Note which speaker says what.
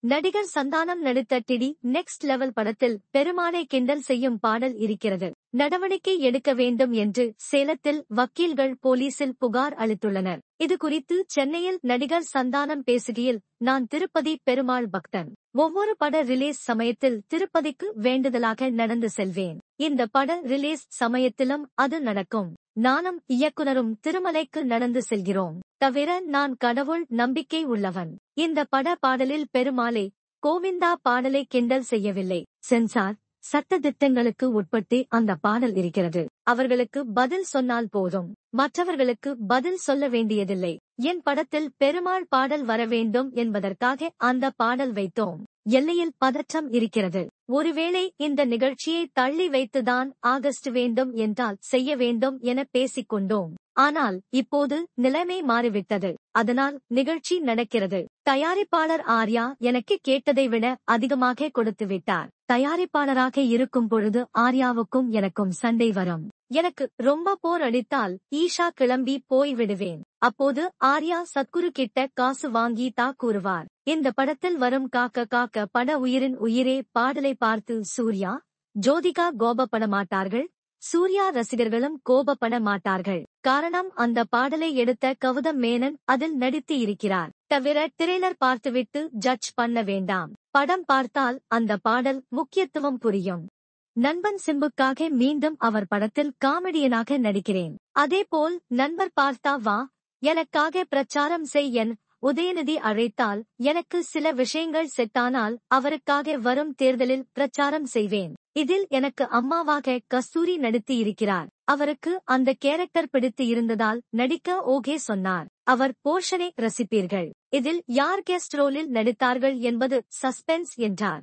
Speaker 1: நடிகர் சந்தானம் நடித்த DD next level படத்தில் பெருமாளை கிண்டல் செய்யும் பாடல் இருக்கிறது. நடவடிக்கை எடுக்க வேண்டும் என்று சேலத்தில் வக்கீல்கள் போலீசில் புகார் அளித்துள்ளனர். இது குறித்து சென்னையில் நடிகர் சந்தானம் பேசுகையில், நான் திருப்பதி பெருமாள் பக்தன். ஒவ்வொரு பட ரிலீஸ் சமயத்தில் திருப்பதிக்கு வேண்டுதலாக நடந்து செல்வேன். இந்த பட ரிலீஸ் சமயத்திலும் அது நடக்கும். நானும் இயக்குனரும் திருமலைக்கு நடந்து செல்கிறோம். தவிர நான் கடவுள் நம்பிக்கை உள்ளவன். இந்த பட பாடலில் பெருமாளே கோவிந்தா பாடலை கிண்டல் செய்யவில்லை. சென்சார் சட்டதிட்டங்களுக்கு உட்பட்டு அந்த பாடல் இருக்கிறது. அவர்களுக்கு பதில் சொன்னால் போதும். மற்றவர்களுக்கு பதில் சொல்ல வேண்டியதில்லை. என் படத்தில் பெருமாள் பாடல் வர வேண்டும் என்பதற்காக அந்த பாடல் வைத்தோம். எல்லையில் பதற்றம் இருக்கிறது. ஒருவேளை இந்த நிகழ்ச்சியை தள்ளி வைத்துதான் ஆகஸ்ட் வேண்டும் என்றால் செய்ய வேண்டும் என பேசிக்கொண்டோம். ஆனால் இப்போது நிலைமை மாறிவிட்டது. அதனால் நிகழ்ச்சி நடக்கிறது. தயாரிப்பாளர் ஆர்யா எனக்கு கேட்டதை விட அதிகமாக கொடுத்து விட்டார். தயாரிப்பாளராக இருக்கும் பொழுது ஆர்யாவுக்கும் எனக்கும் சண்டை வரும். எனக்கு ரொம்ப போர் அடித்தால் ஈஷா கிளம்பி போய் விடுவேன். அப்போது ஆர்யா சத்குரு கிட்ட காசு வாங்கி தா கூறுவார். இந்த படத்தில் வரும் காக்க காக்க பட உயிரின் உயிரே பாடலை பார்த்து சூர்யா, ஜோதிகா கோபப்பட மாட்டார்கள். சூர்யா ரசிகர்களும் கோபப்பட மாட்டார்கள். காரணம் அந்த பாடலை எடுத்த கௌதம் மேனன் அதில் நடித்து இருக்கிறார். தவிர ட்ரெய்லர் பார்த்துவிட்டு ஜட்ஜ் பண்ண வேண்டாம். படம் பார்த்தால் அந்த பாடல் முக்கியத்துவம் புரியும். நண்பன் சிம்புக்காக மீண்டும் அவர் படத்தில் காமெடியனாக நடிக்கிறேன். அதேபோல் நண்பர் பார்த்தா வா எனக்காக பிரச்சாரம் செய் என் உதயநிதி அழைத்தால் எனக்கு சில விஷயங்கள் செட்டானால் அவருக்காக வரும் தேர்தலில் பிரச்சாரம் செய்வேன். இதில் எனக்கு அம்மாவாக கஸ்தூரி நடித்து இருக்கிறார். அவருக்கு அந்த கேரக்டர் பிடித்து இருந்ததால் நடிக்க ஓகே சொன்னார். அவர் போர்ஷனை ரசிப்பீர்கள். இதில் யார் கெஸ்ட் ரோலில் நடித்தார்கள் என்பது சஸ்பென்ஸ் என்றார்.